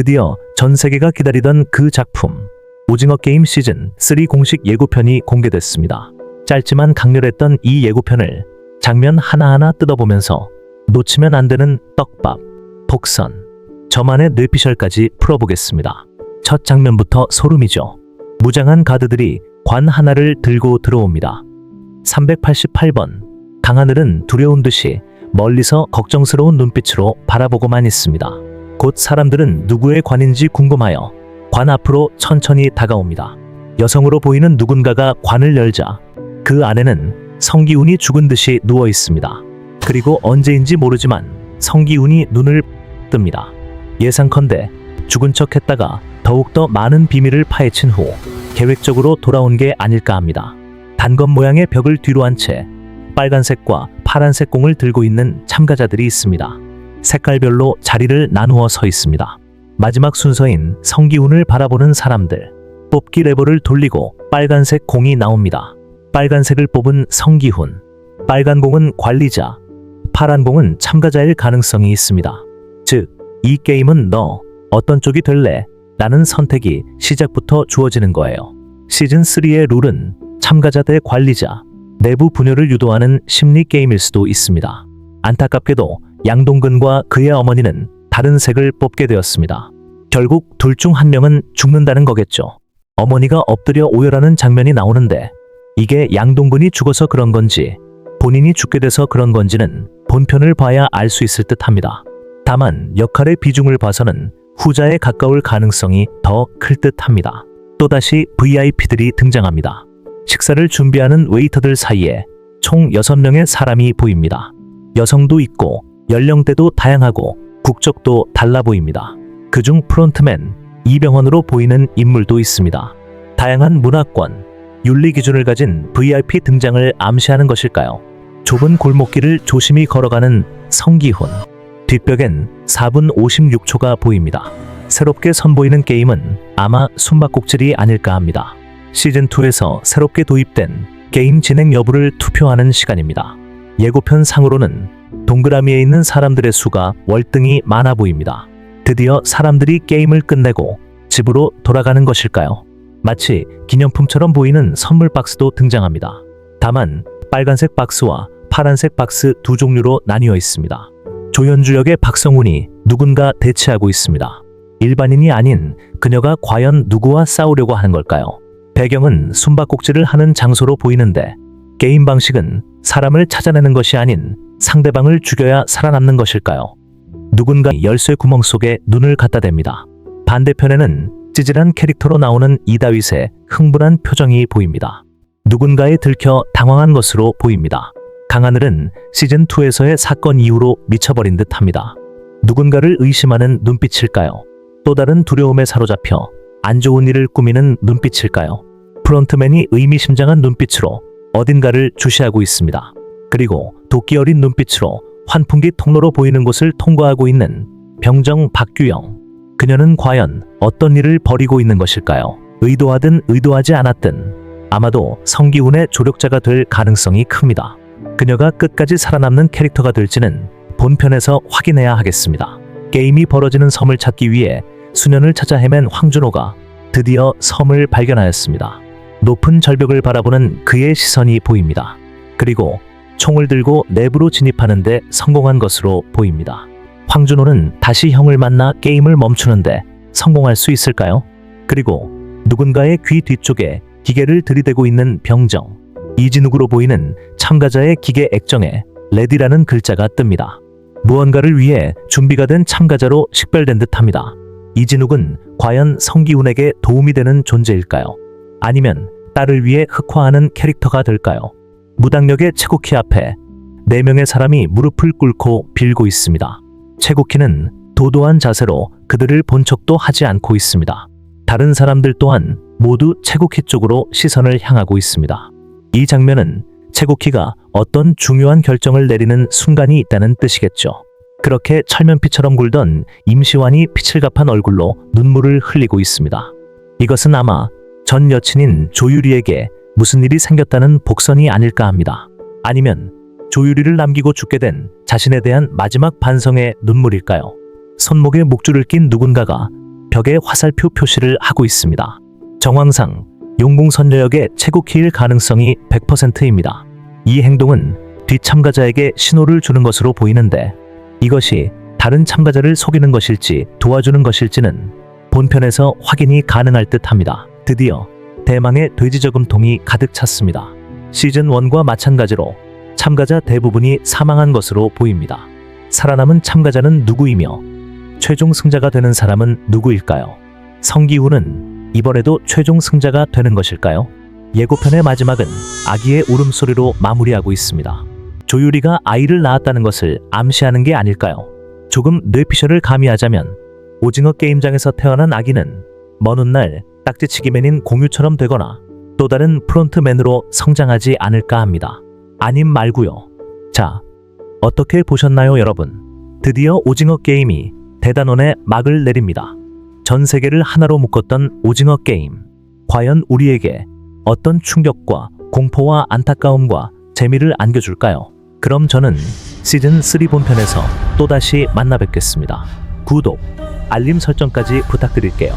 드디어 전 세계가 기다리던 그 작품, 오징어 게임 시즌3 공식 예고편이 공개됐습니다. 짧지만 강렬했던 이 예고편을 장면 하나하나 뜯어보면서 놓치면 안 되는 떡밥, 복선, 저만의 뇌피셜까지 풀어보겠습니다. 첫 장면부터 소름이죠. 무장한 가드들이 관 하나를 들고 들어옵니다. 388번. 강하늘은 두려운 듯이 멀리서 걱정스러운 눈빛으로 바라보고만 있습니다. 곧 사람들은 누구의 관인지 궁금하여 관 앞으로 천천히 다가옵니다. 여성으로 보이는 누군가가 관을 열자 그 안에는 성기훈이 죽은 듯이 누워 있습니다. 그리고 언제인지 모르지만 성기훈이 눈을 뜹니다. 예상컨대 죽은 척 했다가 더욱더 많은 비밀을 파헤친 후 계획적으로 돌아온 게 아닐까 합니다. 단검 모양의 벽을 뒤로 한 채 빨간색과 파란색 공을 들고 있는 참가자들이 있습니다. 색깔별로 자리를 나누어 서 있습니다. 마지막 순서인 성기훈을 바라보는 사람들. 뽑기 레버를 돌리고 빨간색 공이 나옵니다. 빨간색을 뽑은 성기훈. 빨간 공은 관리자, 파란 공은 참가자일 가능성이 있습니다. 즉, 이 게임은 너 어떤 쪽이 될래? 라는 선택이 시작부터 주어지는 거예요. 시즌3의 룰은 참가자 대 관리자, 내부 분열을 유도하는 심리 게임일 수도 있습니다. 안타깝게도 양동근과 그의 어머니는 다른 색을 뽑게 되었습니다. 결국 둘 중 한 명은 죽는다는 거겠죠. 어머니가 엎드려 오열하는 장면이 나오는데 이게 양동근이 죽어서 그런 건지 본인이 죽게 돼서 그런 건지는 본편을 봐야 알 수 있을 듯합니다. 다만 역할의 비중을 봐서는 후자에 가까울 가능성이 더 클 듯합니다. 또다시 VIP들이 등장합니다. 식사를 준비하는 웨이터들 사이에 총 6명의 사람이 보입니다. 여성도 있고 연령대도 다양하고 국적도 달라 보입니다. 그중 프론트맨 이병헌으로 보이는 인물도 있습니다. 다양한 문화권, 윤리 기준을 가진 VIP 등장을 암시하는 것일까요? 좁은 골목길을 조심히 걸어가는 성기훈. 뒷벽엔 4분 56초가 보입니다. 새롭게 선보이는 게임은 아마 숨바꼭질이 아닐까 합니다. 시즌2에서 새롭게 도입된 게임 진행 여부를 투표하는 시간입니다. 예고편 상으로는 동그라미에 있는 사람들의 수가 월등히 많아 보입니다. 드디어 사람들이 게임을 끝내고 집으로 돌아가는 것일까요? 마치 기념품처럼 보이는 선물 박스도 등장합니다. 다만 빨간색 박스와 파란색 박스 두 종류로 나뉘어 있습니다. 조연주 역의 박성훈이 누군가 대치하고 있습니다. 일반인이 아닌 그녀가 과연 누구와 싸우려고 하는 걸까요? 배경은 숨바꼭질을 하는 장소로 보이는데 게임 방식은 사람을 찾아내는 것이 아닌 상대방을 죽여야 살아남는 것일까요? 누군가 열쇠 구멍 속에 눈을 갖다 댑니다. 반대편에는 찌질한 캐릭터로 나오는 이다윗의 흥분한 표정이 보입니다. 누군가에 들켜 당황한 것으로 보입니다. 강하늘은 시즌2에서의 사건 이후로 미쳐버린 듯합니다. 누군가를 의심하는 눈빛일까요? 또 다른 두려움에 사로잡혀 안 좋은 일을 꾸미는 눈빛일까요? 프론트맨이 의미심장한 눈빛으로 어딘가를 주시하고 있습니다. 그리고 도끼 어린 눈빛으로 환풍기 통로로 보이는 곳을 통과하고 있는 병정 박규영. 그녀는 과연 어떤 일을 벌이고 있는 것일까요? 의도하든 의도하지 않았든 아마도 성기훈의 조력자가 될 가능성이 큽니다. 그녀가 끝까지 살아남는 캐릭터가 될지는 본편에서 확인해야 하겠습니다. 게임이 벌어지는 섬을 찾기 위해 수년을 찾아 헤맨 황준호가 드디어 섬을 발견하였습니다. 높은 절벽을 바라보는 그의 시선이 보입니다. 그리고 총을 들고 내부로 진입하는 데 성공한 것으로 보입니다. 황준호는 다시 형을 만나 게임을 멈추는데 성공할 수 있을까요? 그리고 누군가의 귀 뒤쪽에 기계를 들이대고 있는 병정. 이진욱으로 보이는 참가자의 기계 액정에 레디라는 글자가 뜹니다. 무언가를 위해 준비가 된 참가자로 식별된 듯합니다. 이진욱은 과연 성기훈에게 도움이 되는 존재일까요? 아니면 딸을 위해 흑화하는 캐릭터가 될까요? 무당역의 최국희 앞에 4명의 사람이 무릎을 꿇고 빌고 있습니다. 최국희는 도도한 자세로 그들을 본 척도 하지 않고 있습니다. 다른 사람들 또한 모두 최국희 쪽으로 시선을 향하고 있습니다. 이 장면은 최국희가 어떤 중요한 결정을 내리는 순간이 있다는 뜻이겠죠. 그렇게 철면피처럼 굴던 임시완이 피칠갑한 얼굴로 눈물을 흘리고 있습니다. 이것은 아마 전 여친인 조유리에게 무슨 일이 생겼다는 복선이 아닐까 합니다. 아니면 조유리를 남기고 죽게 된 자신에 대한 마지막 반성의 눈물일까요? 손목에 목줄을 낀 누군가가 벽에 화살표 표시를 하고 있습니다. 정황상 용궁선녀역의 최고키일 가능성이 100%입니다. 이 행동은 뒷참가자에게 신호를 주는 것으로 보이는데 이것이 다른 참가자를 속이는 것일지 도와주는 것일지는 본편에서 확인이 가능할 듯합니다. 드디어 대망의 돼지 저금통이 가득 찼습니다. 시즌 1과 마찬가지로 참가자 대부분이 사망한 것으로 보입니다. 살아남은 참가자는 누구이며 최종 승자가 되는 사람은 누구일까요? 성기훈은 이번에도 최종 승자가 되는 것일까요? 예고편의 마지막은 아기의 울음소리로 마무리하고 있습니다. 조유리가 아이를 낳았다는 것을 암시하는 게 아닐까요? 조금 뇌피셜을 가미하자면 오징어 게임장에서 태어난 아기는 먼 훗날 딱지치기맨인 공유처럼 되거나 또 다른 프론트맨으로 성장하지 않을까 합니다. 아님 말고요. 자, 어떻게 보셨나요, 여러분? 드디어 오징어 게임이 대단원의 막을 내립니다. 전 세계를 하나로 묶었던 오징어 게임. 과연 우리에게 어떤 충격과 공포와 안타까움과 재미를 안겨줄까요? 그럼 저는 시즌3 본편에서 또다시 만나 뵙겠습니다. 구독, 알림 설정까지 부탁드릴게요.